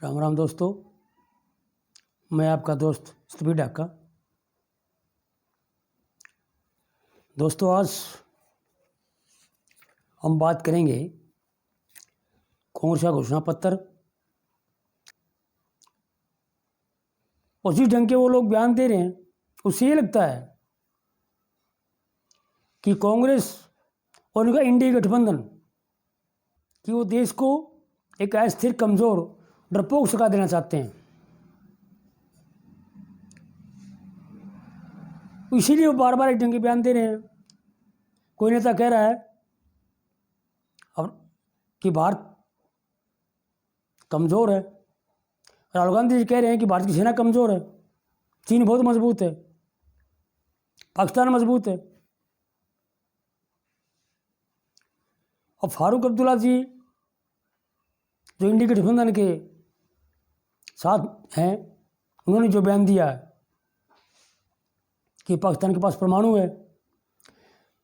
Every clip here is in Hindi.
राम राम दोस्तों, मैं आपका दोस्त स्पीड ढाका। दोस्तों, आज हम बात करेंगे कांग्रेस का घोषणा पत्र और जिस ढंग के वो लोग बयान दे रहे हैं उससे ये लगता है कि कांग्रेस और उनका इंडिया गठबंधन कि वो देश को एक अस्थिर, कमज़ोर, डरपोक सका देना चाहते हैं। इसीलिए वो बार बार एक ढंग के बयान दे रहे हैं। कोई नेता कह रहा है अब कि भारत कमज़ोर है, राहुल गांधी जी कह रहे हैं कि भारत की सेना कमज़ोर है, चीन बहुत मजबूत है, पाकिस्तान मजबूत है। और फारूक अब्दुल्ला जी जो इंडिया गठबंधन के साथ हैं, उन्होंने जो बयान दिया है कि पाकिस्तान के पास परमाणु है,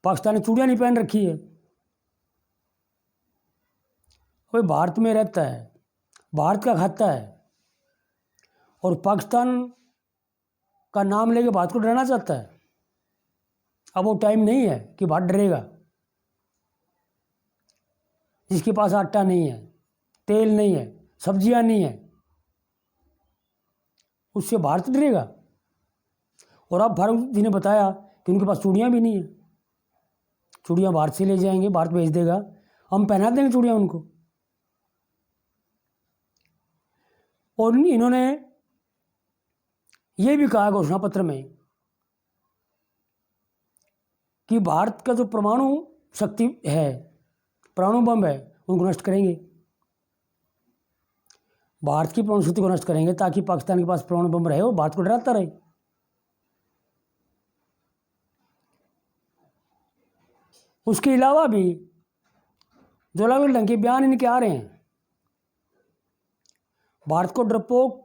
पाकिस्तान ने चूड़ियाँ नहीं पहन रखी है, वह भारत में रहता है, भारत का खाता है और पाकिस्तान का नाम लेके भारत को डराना चाहता है। अब वो टाइम नहीं है कि भारत डरेगा। जिसके पास आटा नहीं है, तेल नहीं है, सब्जियां नहीं है, उससे भारत डरेगा। और अब फारूक जी ने बताया कि उनके पास चूड़ियाँ भी नहीं है, चूड़ियाँ भारत से ले जाएंगे, भारत भेज देगा, हम पहना देंगे चूड़ियाँ उनको। और इन्होंने ये भी कहा घोषणा पत्र में कि भारत का जो परमाणु शक्ति है, परमाणु बम है, उनको नष्ट करेंगे, भारत की परमाणु शक्ति को नष्ट करेंगे ताकि पाकिस्तान के पास परमाणु बम रहे और भारत को डराता रहे। उसके अलावा भी जो अलग अलग ढंग के बयान इनके आ रहे हैं, भारत को डरपोक,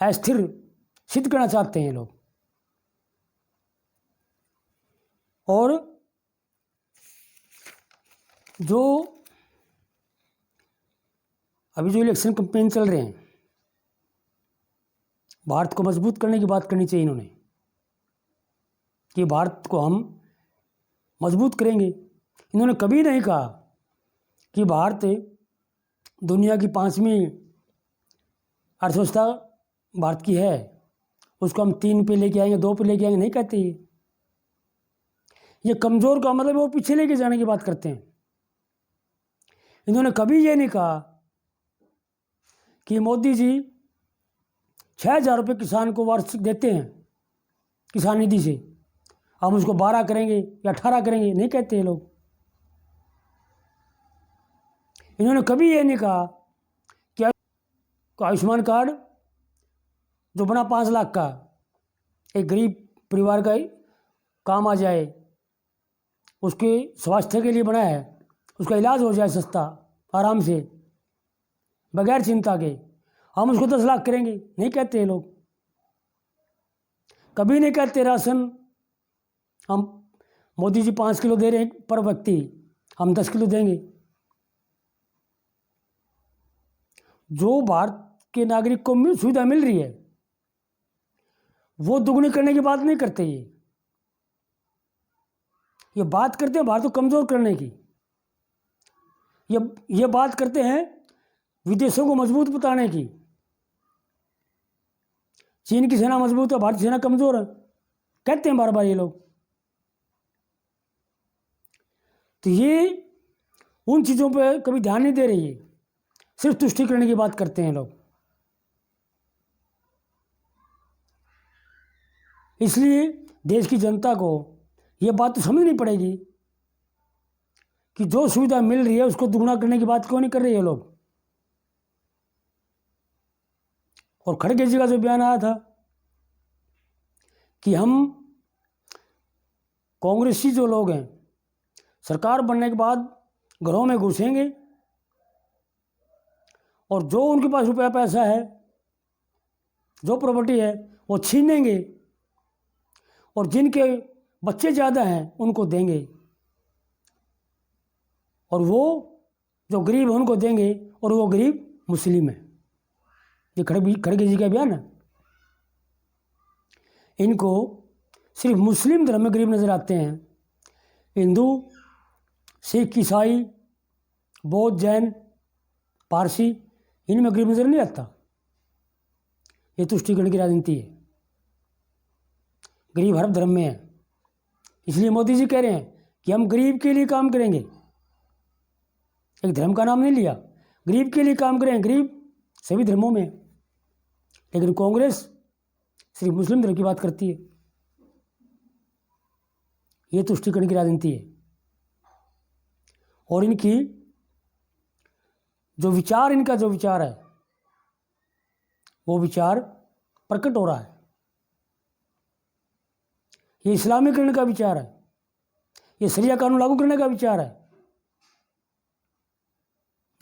अस्थिर सिद्ध करना चाहते हैं लोग। और जो अभी जो इलेक्शन कैंपेन चल रहे हैं, भारत को मजबूत करने की बात करनी चाहिए इन्होंने कि भारत को हम मजबूत करेंगे। इन्होंने कभी नहीं कहा कि भारत दुनिया की 5वीं अर्थव्यवस्था भारत की है, उसको हम 3 पे लेके आएंगे, 2 पे लेके आएंगे, नहीं कहते। ये कमज़ोर का मतलब वो पीछे लेके जाने की बात करते हैं। इन्होंने कभी ये नहीं कहा कि मोदी जी 6,000 रुपये किसान को वार्षिक देते हैं किसान निधि से, हम उसको 12 करेंगे या 18 करेंगे, नहीं कहते ये लोग। इन्होंने कभी ये नहीं कहा कि आयुष्मान कार्ड जो बना 5 लाख का, एक गरीब परिवार का काम आ जाए, उसके स्वास्थ्य के लिए बना है, उसका इलाज हो जाए सस्ता, आराम से, बगैर चिंता के, हम उसको 10 लाख करेंगे, नहीं कहते ये लोग। कभी नहीं कहते राशन हम मोदी जी 5 किलो दे रहे हैं पर व्यक्ति, हम 10 किलो देंगे। जो भारत के नागरिक को सुविधा मिल रही है वो दुगनी करने की बात नहीं करते। ये बात करते हैं भारत को कमज़ोर करने की। ये बात करते हैं विदेशों को मजबूत बताने की। चीन की सेना मजबूत है, भारत की सेना कमज़ोर है, कहते हैं बार बार ये लोग। तो ये उन चीज़ों पे कभी ध्यान नहीं दे रही है, सिर्फ तुष्टीकरण की बात करते हैं लोग। इसलिए देश की जनता को ये बात तो समझनी पड़ेगी कि जो सुविधा मिल रही है उसको दुगना करने की बात क्यों नहीं कर रही है लोग। और खड़गे जी का जो बयान आया था कि हम कांग्रेसी जो लोग हैं सरकार बनने के बाद घरों में घुसेंगे और जो उनके पास रुपया पैसा है, जो प्रॉपर्टी है, वो छीनेंगे और जिनके बच्चे ज़्यादा हैं उनको देंगे और वो जो गरीब है उनको देंगे, और वो गरीब मुस्लिम है। ये खड़गे जी का बयान है। इनको सिर्फ मुस्लिम धर्म में गरीब नज़र आते हैं। हिंदू, सिख, ईसाई, बौद्ध, जैन, पारसी, इनमें गरीब नज़र नहीं आता। ये तुष्टिकरण की राजनीति है। गरीब हर धर्म में है। इसलिए मोदी जी कह रहे हैं कि हम गरीब के लिए काम करेंगे। एक धर्म का नाम नहीं लिया, गरीब के लिए काम करें। गरीब सभी धर्मों में है, लेकिन कांग्रेस सिर्फ मुस्लिम धर्म की बात करती है। ये तुष्टिकरण की राजनीति है। और इनकी जो विचार है वो विचार प्रकट हो रहा है। ये इस्लामीकरण का विचार है, ये शरिया कानून लागू करने का विचार है।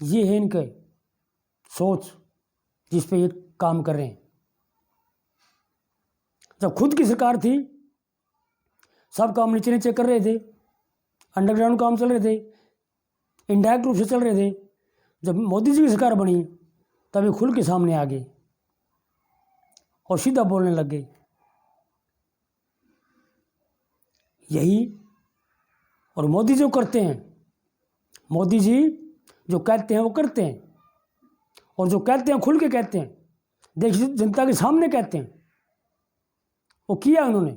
ये है इनके सोच जिस पे ये काम कर रहे हैं। जब खुद की सरकार थी, सब काम नीचे नीचे कर रहे थे, अंडरग्राउंड काम चल रहे थे, इनडायरेक्ट रूप से चल रहे थे। जब मोदी जी की सरकार बनी तब ये खुल के सामने आ गए और सीधा बोलने लग गए। यही और मोदी जो करते हैं, मोदी जी जो कहते हैं वो करते हैं, और जो कहते हैं खुल के कहते हैं, देश जनता के सामने कहते हैं। वो किया उन्होंने।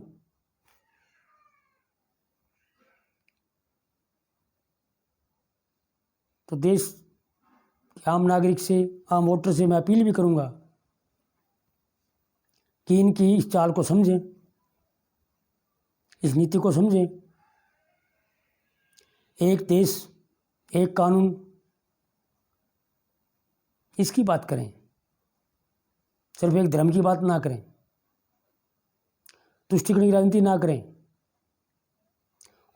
तो देश के आम नागरिक से, आम वोटर से मैं अपील भी करूंगा कि इनकी इस चाल को समझें, इस नीति को समझें। एक देश, एक कानून, इसकी बात करें, सिर्फ एक धर्म की बात ना करें, तुष्टिकरण की राजनीति ना करें।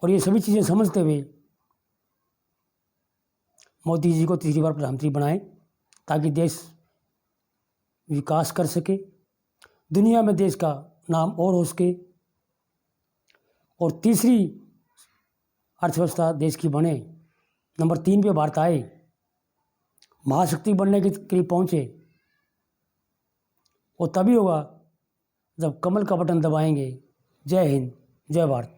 और ये सभी चीज़ें समझते हुए मोदी जी को तीसरी बार प्रधानमंत्री बनाएं, ताकि देश विकास कर सके, दुनिया में देश का नाम और हो सके, और तीसरी अर्थव्यवस्था देश की बने, नंबर 3 पे भारत आए, महाशक्ति बनने के करीब पहुँचे। वो तभी होगा जब कमल का बटन दबाएंगे। जय हिंद, जय भारत।